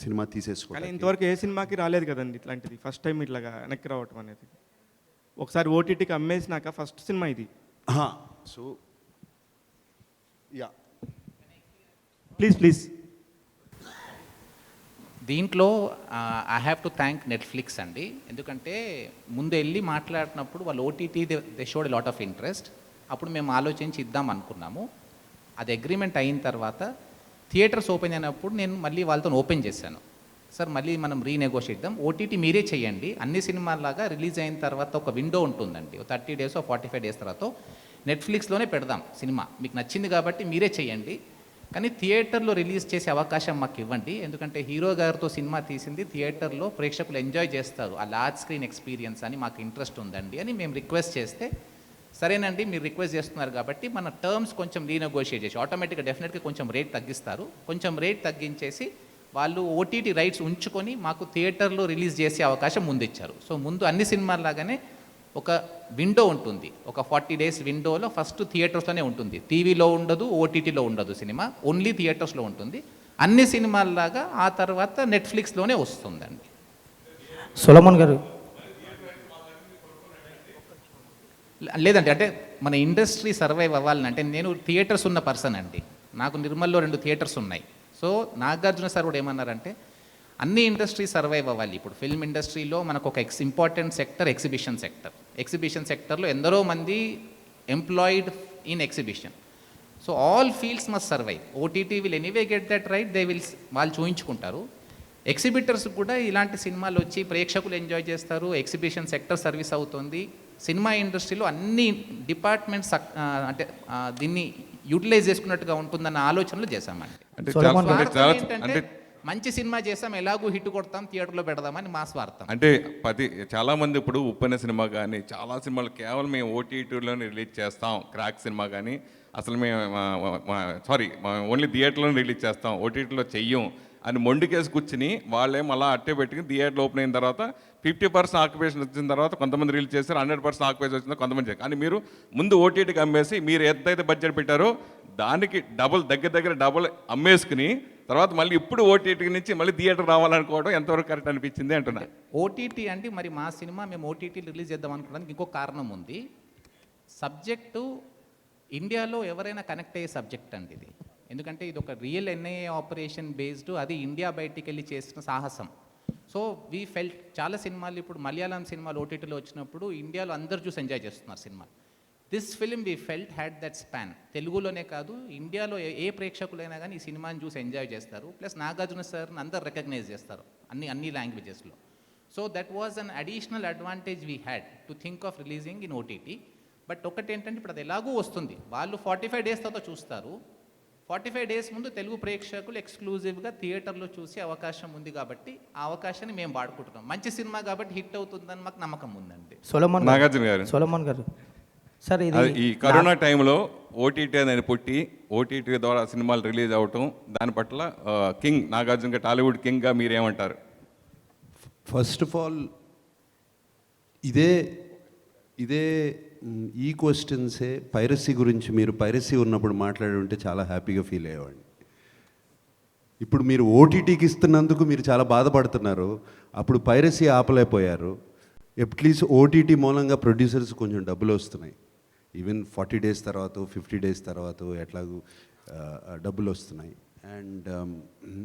సినిమా తీసేసుకోవాలి. కానీ ఇంతవరకు ఏ సినిమాకి రాలేదు కదండి ఇట్లాంటిది, ఫస్ట్ టైం ఇట్లాగా వెనక్కి రావటం అనేది. ఒకసారి ఓటీటీకి అమ్మేసినాక ఫస్ట్ సినిమా ఇది. సో యా ప్లీజ్ దీంట్లో I have to thank Netflix అండి. ఎందుకంటే ముందు వెళ్ళి మాట్లాడినప్పుడు వాళ్ళు OTT they showed lot of interest. అప్పుడు మేము ఆలోచించి ఇద్దాం అనుకున్నాము. అది అగ్రిమెంట్ అయిన తర్వాత థియేటర్స్ ఓపెన్ అయినప్పుడు నేను మళ్ళీ వాళ్ళతో ఓపెన్ చేశాను. సార్ మళ్ళీ మనం రీనెగోషియేట్ చేద్దాం, ఓటీటీ మీరే చేయండి, అన్ని సినిమాలాగా రిలీజ్ అయిన తర్వాత ఒక విండో ఉంటుందండి, 30 డేస్ 45 డేస్ తర్వాత నెట్ఫ్లిక్స్లోనే పెడదాం సినిమా, మీకు నచ్చింది కాబట్టి మీరే చేయండి, కానీ థియేటర్లో రిలీజ్ చేసే అవకాశం మాకు ఇవ్వండి, ఎందుకంటే హీరో గారితో సినిమా తీసింది థియేటర్లో ప్రేక్షకులు ఎంజాయ్ చేస్తారు, ఆ లార్జ్ స్క్రీన్ ఎక్స్పీరియన్స్ అని మాకు ఇంట్రెస్ట్ ఉందండి అని మేము రిక్వెస్ట్ చేస్తే, సరేనండి మీరు రిక్వెస్ట్ చేస్తున్నారు కాబట్టి మన టర్మ్స్ కొంచెం రీనెగోషియేట్ చేసి ఆటోమేటిక్గా డెఫినెట్గా కొంచెం రేట్ తగ్గిస్తారు, కొంచెం రేట్ తగ్గించేసి వాళ్ళు ఓటీటీ రైట్స్ ఉంచుకొని మాకు థియేటర్లో రిలీజ్ చేసే అవకాశం ముందు ఇచ్చారు. సో ముందు అన్ని సినిమాలాగానే ఒక విండో ఉంటుంది, ఒక 40 డేస్ విండోలో ఫస్ట్ థియేటర్స్లోనే ఉంటుంది, టీవీలో ఉండదు, ఓటీటీలో ఉండదు సినిమా, ఓన్లీ థియేటర్స్లో ఉంటుంది. అన్ని సినిమాల్లాగా ఆ తర్వాత నెట్ఫ్లిక్స్లోనే వస్తుందండి. సొలమన్ గారు లేదండి, అంటే మన ఇండస్ట్రీ సర్వైవ్ అవ్వాలని అంటే నేను థియేటర్స్ ఉన్న పర్సన్ అండి, నాకు నిర్మల్లో 2 థియేటర్స్ ఉన్నాయి. సో నాగార్జున సార్ కూడా ఏమన్నారంటే అన్ని ఇండస్ట్రీ సర్వైవ్ అవ్వాలి. ఇప్పుడు ఫిల్మ్ ఇండస్ట్రీలో మనకు ఒక important sector exhibition sector, exhibition సెక్టర్లో ఎందరో మంది employed in exhibition. So all fields must survive. OTT will anyway get that right, they will వాళ్ళు చూయించుకుంటారు. ఎగ్జిబిటర్స్ కూడా ఇలాంటి సినిమాలు వచ్చి ప్రేక్షకులు ఎంజాయ్ చేస్తారు, ఎగ్జిబిషన్ సెక్టర్ సర్వీస్ అవుతుంది. సినిమా ఇండస్ట్రీలో అన్ని డిపార్ట్మెంట్స్ అంటే దీన్ని యూటిలైజ్ చేసుకున్నట్టుగా ఉంటుందన్న ఆలోచనలు చేశామండి. ఏంటంటే మంచి సినిమా చేసాం, ఎలాగూ హిట్ కొడతాం, థియేటర్లో పెడదామని మా స్వార్థం. అంటే చాలామంది ఇప్పుడు ఉప్పెన సినిమా కానీ చాలా సినిమాలు కేవలం మేము ఓటీటీలోనే రిలీజ్ చేస్తాం, క్రాక్ సినిమా కానీ అసలు మేము ఓన్లీ థియేటర్లోనే రిలీజ్ చేస్తాం, ఓటీటీలో చెయ్యం అని మొండికేసి కూర్చుని వాళ్ళేం అలా అట్టే పెట్టుకుని థియేటర్లో ఓపెన్ అయిన తర్వాత 50% ఆక్యుపేషన్ వచ్చిన తర్వాత కొంతమంది రిలీజ్ చేస్తారు, 100% ఆక్యుపేషన్ వచ్చిన కొంతమంది చేస్తారు. కానీ మీరు ముందు ఓటీటీకి అమ్మేసి మీరు ఎంతైతే బడ్జెట్ పెట్టారో దానికి దగ్గర డబుల్ అమ్మేసుకుని తర్వాత మళ్ళీ ఇప్పుడు ఓటీటీ నుంచి మళ్ళీ థియేటర్ రావాలనుకోవడం ఎంతవరకు కరెక్ట్ అనిపించింది అంటున్నా. ఓటీటీ అంటే మరి మా సినిమా మేము ఓటీటీ రిలీజ్ చేద్దాం అనుకోవడానికి ఇంకో కారణం ఉంది. సబ్జెక్టు ఇండియాలో ఎవరైనా కనెక్ట్ అయ్యే సబ్జెక్ట్ అండి ఇది, ఎందుకంటే ఇది ఒక రియల్ ఎన్ఐఏ ఆపరేషన్ బేస్డ్, అది ఇండియా బయటికి వెళ్ళి చేసిన సాహసం. సో వీ ఫెల్ట్ చాలా సినిమాలు ఇప్పుడు మలయాళం సినిమాలు ఓటీటీలో వచ్చినప్పుడు ఇండియాలో అందరు చూసి ఎంజాయ్ చేస్తున్నారు cinema. This film we felt had that span, తెలుగులోనే కాదు ఇండియాలో ఏ ప్రేక్షకులైనా కానీ ఈ సినిమాని చూసి ఎంజాయ్ చేస్తారు, ప్లస్ నాగార్జున సార్ని అందరు రికగ్నైజ్ చేస్తారు అన్ని లాంగ్వేజెస్లో. So that was an additional advantage we had to think of releasing in OTT. But ఒకటి ఏంటంటే ఇప్పుడు అది ఎలాగూ వస్తుంది, వాళ్ళు 45 డేస్ తర్వాత చూస్తారు, 45 డేస్ ముందు తెలుగు ప్రేక్షకులు ఎక్స్క్లూజివ్గా థియేటర్లో చూసే అవకాశం ఉంది కాబట్టి ఆ అవకాశాన్ని మేము వాడుకుంటున్నాం. మంచి సినిమా కాబట్టి హిట్ అవుతుందని మాకు నమ్మకం ఉందండి. సొలమన్ గారు సార్ ఈ కరోనా టైంలో ఓటీటీ అనేది పుట్టి ఓటీటీ ద్వారా సినిమాలు రిలీజ్ అవటం దాని పట్ల కింగ్ నాగార్జున టాలీవుడ్ కింగ్గా మీరేమంటారు? ఫస్ట్ ఆఫ్ ఆల్ ఇదే ఈ క్వశ్చన్సే పైరసీ గురించి మీరు పైరసీ ఉన్నప్పుడు మాట్లాడి ఉంటే చాలా హ్యాపీగా ఫీల్ అయ్యేవాడిని. ఇప్పుడు మీరు ఓటీటీకి ఇస్తున్నందుకు మీరు చాలా బాధపడుతున్నారు, అప్పుడు పైరసీ ఆపలేకపోయారు. అట్లీస్ట్ ఓటీటీ మూలంగా ప్రొడ్యూసర్స్ కొంచెం డబ్బులు వస్తున్నాయి, ఈవెన్ 40 డేస్ తర్వాత 50 డేస్ తర్వాత ఎట్లాగూ డబ్బులు వస్తున్నాయి. అండ్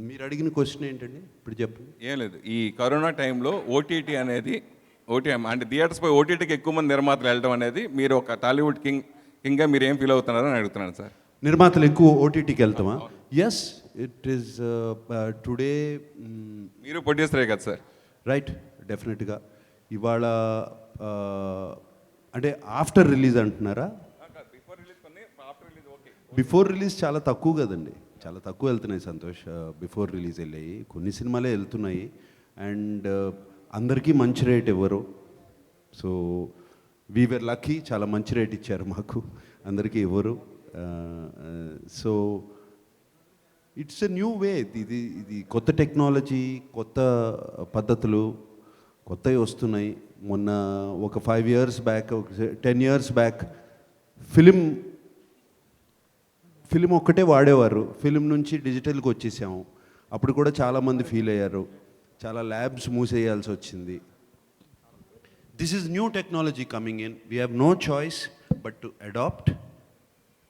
మీరు అడిగిన క్వశ్చన్ ఏంటండి ఇప్పుడు చెప్పండి. ఏం లేదు, ఈ కరోనా టైంలో ఓటీటీ అనేది అంటే థియేటర్స్ పై ఓటీటీకి ఎక్కువ మంది నిర్మాతలు వెళ్ళడం అనేది మీరు ఒక టాలీవుడ్ కింగ్గా మీరు ఏం ఫీల్ అవుతున్నారని అడుగుతున్నాను సార్. నిర్మాతలు ఎక్కువ ఓటీటీకి వెళ్తామా? Yes, it is today. మీరు ప్రొడ్యూసరే కదా సార్? రైట్, డెఫినెట్గా. ఇవాళ అంటే ఆఫ్టర్ రిలీజ్ అంటున్నారా? బిఫోర్ రిలీజ్ చాలా తక్కువ కదండి, చాలా తక్కువ వెళ్తున్నాయి సంతోష్. బిఫోర్ రిలీజ్ వెళ్ళాయి కొన్ని సినిమాలే వెళ్తున్నాయి. అండ్ అందరికీ మంచి రేట్ ఇవ్వరు. సో వీఆర్ లక్కీ, చాలా మంచి రేట్ ఇచ్చారు మాకు, అందరికీ ఇవ్వరు. So it's a new way. ఇది కొత్త టెక్నాలజీ, కొత్త పద్ధతులు కొత్తవి వస్తున్నాయి. మొన్న ఒక 5 years back, 10 years back film ఒక్కటే వాడేవారు, ఫిలిం నుంచి డిజిటల్కి వచ్చేసాము. అప్పుడు కూడా చాలామంది ఫీల్ అయ్యారు, చాలా ల్యాబ్స్ మూసేయాల్సి వచ్చింది. This is new technology coming in, we have no choice but to adapt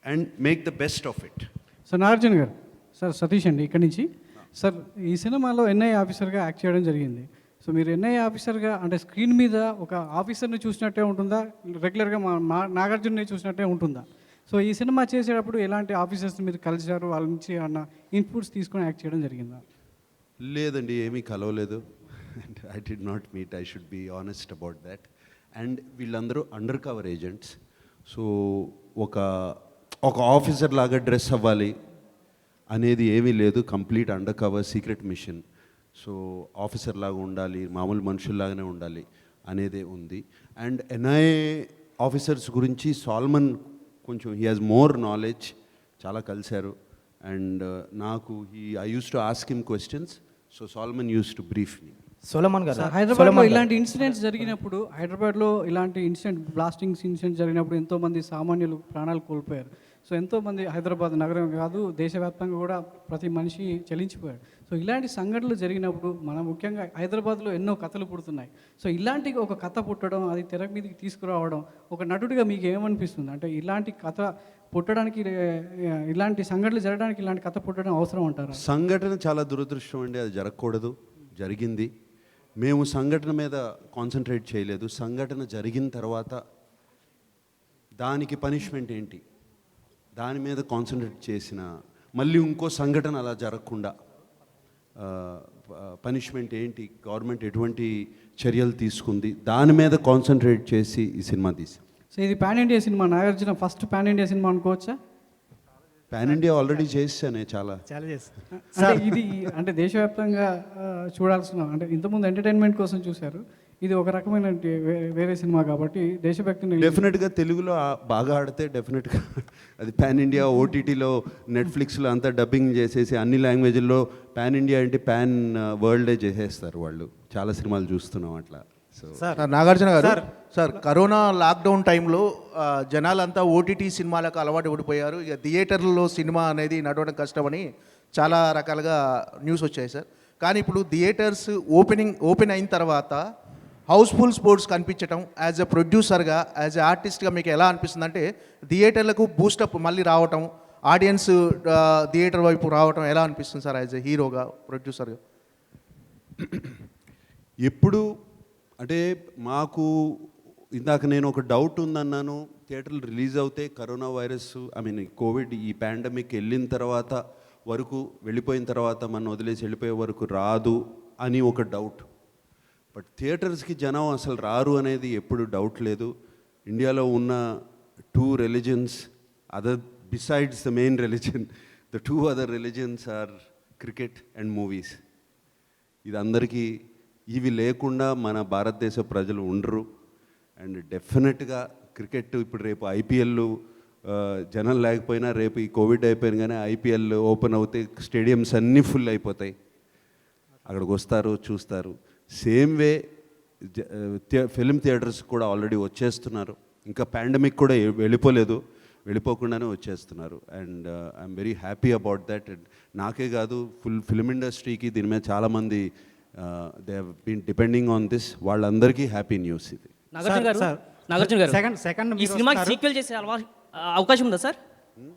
and make the best of it. Sir Nagarjuna గారు, సార్ సతీష్ అండి ఇక్కడి నుంచి. సార్ ఈ సినిమాలో ఎన్ఐ ఆఫీసర్గా యాక్ట్ చేయడం జరిగింది. సో మీరు ఎన్ఐ ఆఫీసర్గా అంటే స్క్రీన్ మీద ఒక ఆఫీసర్ని చూసినట్టే ఉంటుందా, రెగ్యులర్గా నాగార్జున్ని చూసినట్టే ఉంటుందా? సో ఈ సినిమా చేసేటప్పుడు ఎలాంటి ఆఫీసర్స్ని మీరు కలిసారు, వాళ్ళ నుంచి ఏమన్నా ఇన్పుట్స్ తీసుకొని యాక్ట్ చేయడం జరిగిందా? లేదండి, ఏమీ కలవలేదు. And I did not meet, I should be honest about that. And వీళ్ళందరూ అండర్ కవర్ ఏజెంట్స్. సో ఒక ఆఫీసర్ లాగా డ్రెస్ అవ్వాలి అనేది ఏమీ లేదు. Complete under cover secret mission. So officer లాగా ఉండాలి, మామూలు మనుషుల్లాగానే ఉండాలి అనేదే ఉంది. అండ్ ఎన్ఐఏ ఆఫీసర్స్ గురించి సాల్మన్ కొంచెం హీ హాజ్ మోర్ నాలెడ్జ్, చాలా కలిశారు. అండ్ నాకు I use to ask him questions, so Solomon use to brief me. Solomon గారు, హైదరాబాద్లో ఇలాంటి ఇన్సిడెంట్స్ జరిగినప్పుడు, హైదరాబాద్లో ఇలాంటి బ్లాస్టింగ్స్ ఇన్సిడెంట్ జరిగినప్పుడు ఎంతోమంది సామాన్యులు ప్రాణాలు కోల్పోయారు. సో ఎంతోమంది హైదరాబాద్ నగరం కాదు, దేశవ్యాప్తంగా కూడా ప్రతి మనిషి చలించిపోయాడు. సో ఇలాంటి సంఘటనలు జరిగినప్పుడు మనం ముఖ్యంగా హైదరాబాద్లో ఎన్నో కథలు పుడుతున్నాయి. సో ఇలాంటి ఒక కథ పుట్టడం, అది తెర మీదకి తీసుకురావడం, ఒక నటుడిగా మీకు ఏమనిపిస్తుంది? అంటే ఇలాంటి కథ పుట్టడానికి, ఇలాంటి సంఘటనలు జరగడానికి ఇలాంటి కథ పుట్టడం అవసరం అంటారా? సంఘటన చాలా దురదృష్టం అండి, అది జరగకూడదు, జరిగింది. మేము సంఘటన మీద కాన్సన్ట్రేట్ చేయలేదు. సంఘటన జరిగిన తర్వాత దానికి పనిష్మెంట్ ఏంటి, దాని మీద కాన్సన్ట్రేట్ చేసిన, మళ్ళీ ఇంకో సంఘటన అలా జరగకుండా పనిష్మెంట్ ఏంటి, గవర్నమెంట్ ఎటువంటి చర్యలు తీసుకుంది, దాని మీద కాన్సన్ట్రేట్ చేసి ఈ సినిమా తీసాం. సో ఇది pan India cinema, Nagarjuna first pan India cinema అనుకోవచ్చా? పాన్ ఇండియా ఆల్రెడీ చేశానే చాలా అంటే ఇది అంటే దేశవ్యాప్తంగా చూడాల్సిన, అంటే ఇంతకుముందు ఎంటర్టైన్మెంట్ కోసం చూశారు, ఇది ఒక రకమైన వేరే సినిమా కాబట్టి దేశభక్తిని డెఫినెట్గా తెలుగులో బాగా ఆడితే డెఫినెట్గా అది పాన్ ఇండియా. ఓటీటీలో నెట్ఫ్లిక్స్లో అంతా డబ్బింగ్ చేసేసి అన్ని లాంగ్వేజ్ల్లో పాన్ ఇండియా అంటే పాన్ వరల్డే చేసేస్తారు వాళ్ళు. చాలా సినిమాలు చూస్తున్నాం అట్లా. సో నాగార్జున గారు, సార్ కరోనా లాక్డౌన్ టైంలో జనాలంతా ఓటీటీ సినిమాలకు అలవాటు పడిపోయారు. ఇక థియేటర్లలో సినిమా అనేది నడవడం కష్టమని చాలా రకాలుగా న్యూస్ వచ్చాయి సార్. కానీ ఇప్పుడు థియేటర్స్ ఓపెన్ అయిన తర్వాత హౌస్ఫుల్ స్పోర్ట్స్ కనిపించడం, యాజ్ ఎ ప్రొడ్యూసర్గా, యాజ్ ఎ ఆర్టిస్ట్గా మీకు ఎలా అనిపిస్తుంది? అంటే థియేటర్లకు బూస్టప్ మళ్ళీ రావటం, ఆడియన్స్ థియేటర్ వైపు రావటం ఎలా అనిపిస్తుంది సార్ యాజ్ ఎ హీరోగా, ప్రొడ్యూసర్గా? ఎప్పుడు అంటే మాకు ఇందాక నేను ఒక డౌట్ ఉందన్నాను, థియేటర్లు రిలీజ్ అవుతే కరోనా వైరస్ కోవిడ్ ఈ పాండమిక్ వెళ్ళిన తర్వాత వరకు, వెళ్ళిపోయిన తర్వాత మనం వదిలేసి వెళ్ళిపోయే వరకు రాదు అని ఒక డౌట్. బట్ థియేటర్స్కి జనం అసలు రారు అనేది ఎప్పుడు డౌట్ లేదు. ఇండియాలో ఉన్న 2 religions other besides the main religion, the 2 other religions are cricket and movies. ఇది అందరికీ, ఇవి లేకుండా మన భారతదేశ ప్రజలు ఉండరు. అండ్ డెఫినెట్గా క్రికెట్ ఇప్పుడు రేపు ఐపీఎల్ జనం లేకపోయినా, రేపు ఈ కోవిడ్ అయిపోయిన కానీ ఐపీఎల్ ఓపెన్ అవుతే స్టేడియంస్ అన్నీ ఫుల్ అయిపోతాయి, అక్కడికి వస్తారు, చూస్తారు. సేమ్ వే ఫిల్మ్ థియేటర్స్ కూడా ఆల్రెడీ వచ్చేస్తున్నారు. ఇంకా పాండమిక్ కూడా వెళ్ళిపోలేదు, వెళ్ళిపోకుండానే వచ్చేస్తున్నారు. And I'm very happy about that. And నాకే కాదు, ఫిల్మ్ ఇండస్ట్రీకి దీని మీద చాలామంది they have been depending on this, వాళ్ళందరికీ హ్యాపీ న్యూస్ ఇది. నాగార్జున గారు సెకండ్ ఈ సినిమాకి సీక్వెల్ చేసే అవకాశం ఉందా సార్?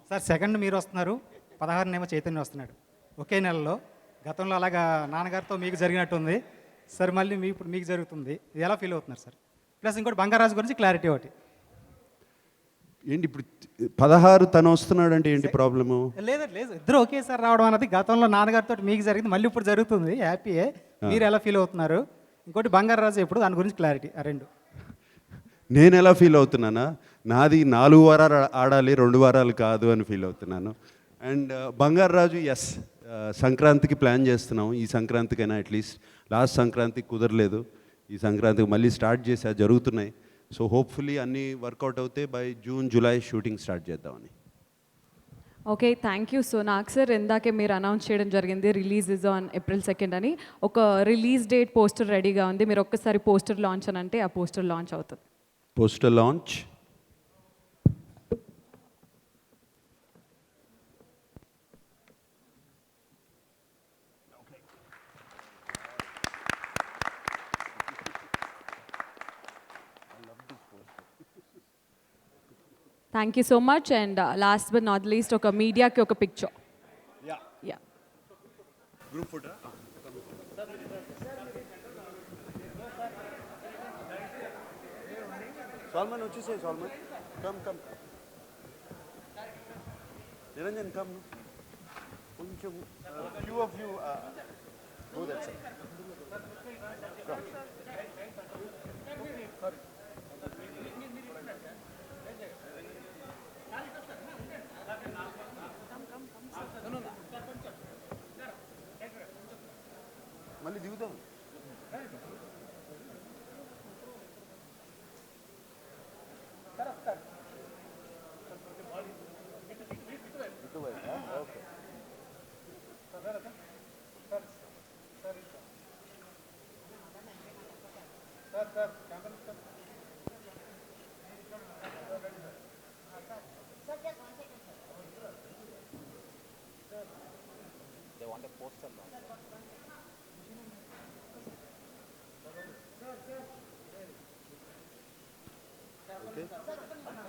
సార్ సెకండ్ మీరు వస్తున్నారు, 16 చైతన్య వస్తున్నాడు ఒకే నెలలో. గతంలో అలాగా నాన్నగారితో మీకు జరిగినట్టుంది సార్, మళ్ళీ ఇప్పుడు మీకు జరుగుతుంది, ఎలా ఫీల్ అవుతున్నారు సార్? ప్లస్ ఇంకోటి బంగారాజు గురించి క్లారిటీ ఒకటి ఏంటి, ఇప్పుడు 16 తను వస్తున్నాడు అంటే ఏంటి ప్రాబ్లము? లేదు ఇద్దరు ఒకేసారి రావడం అన్నది గతంలో నాన్నగారితో మీకు జరిగింది, మళ్ళీ ఇప్పుడు జరుగుతుంది, హ్యాపీయే. మీరు ఎలా ఫీల్ అవుతున్నారు? ఇంకోటి బంగారాజు ఎప్పుడు, దాని గురించి క్లారిటీ. ఆ 2 నేను ఎలా ఫీల్ అవుతున్నానా, నాది 4 వారాలు ఆడాలి, 2 వారాలు కాదు అని ఫీల్ అవుతున్నాను. అండ్ బంగారాజు ఎస్, సంక్రాంతికి ప్లాన్ చేస్తున్నాం. ఈ సంక్రాంతికైనా అట్లీస్ట్, లాస్ట్ సంక్రాంతికి కుదరలేదు, ఈ సంక్రాంతికి మళ్ళీ స్టార్ట్ చేసా, జరుగుతున్నాయి. సో హోప్ఫుల్లీ అన్నీ వర్కౌట్ అవుతే by June July shooting start చేద్దామని. Okay, thank you. సో నాకు సార్ ఇందాకే మీరు అనౌన్స్ చేయడం జరిగింది రిలీజ్ ఇస్ ఆన్ April 2 అని. ఒక రిలీజ్ డేట్ పోస్టర్ రెడీగా ఉంది, మీరు ఒక్కసారి పోస్టర్ లాంచ్ అని అంటే ఆ పోస్టర్ లాంచ్ అవుతుంది. Poster launch thank you so much. And last but not least ఒక మీడియాకి ఒక picture. Yeah group photo Solomon వచ్చేసే సల్మాన్ కమ్ నిరంజన్ కమ్ కొంచెం few of you go that side come మళ్ళీ దిగుతాం okay They want a poster now. Okay